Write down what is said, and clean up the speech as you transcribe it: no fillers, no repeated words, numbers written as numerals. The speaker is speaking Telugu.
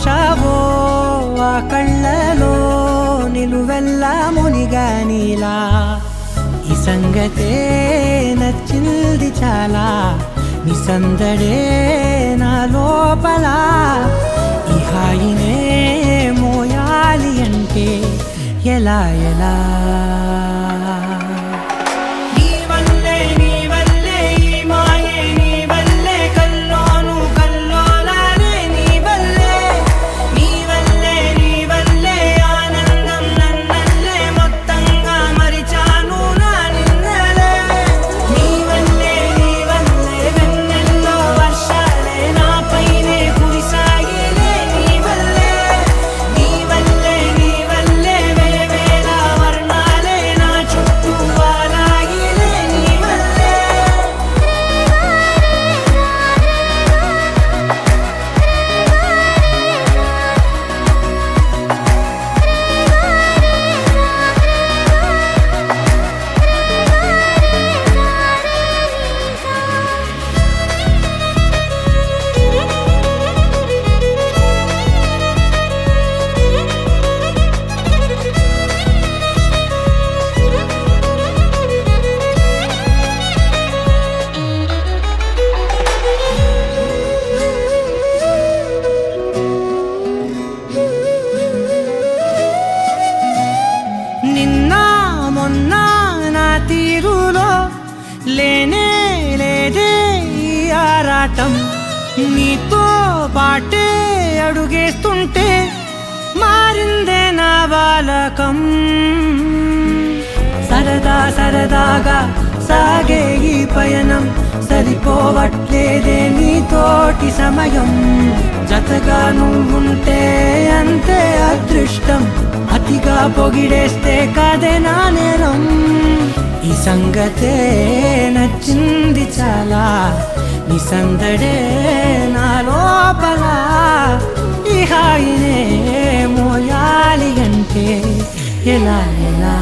వచ్చావో ఆ కళ్ళలో నిలువెల్లా మునిగానిలా ఈ సంగతే నచ్చింది చాలా నీ సందడే నా లోపల ఈ హాయినే మోయాలి అంటే ఎలా ఎలా తీరులో లేనే లేదే ఈ ఆరాటం నీతో పాటే అడుగేస్తుంటే మారిందే నా బాలకం సరదా సరదాగా సాగే ఈ పయనం సరిపోవట్లేదే నీతోటి సమయం జతగా నువ్వుంటే అంతే అదృష్టం అతిగా పొగిడేస్తే కాదే నా నేరం ఈ సంగతే నచ్చింది చాలా నీ సందడే నా లోపల ఈ హాయినే మోయాలి అంటే ఎలా ఎలా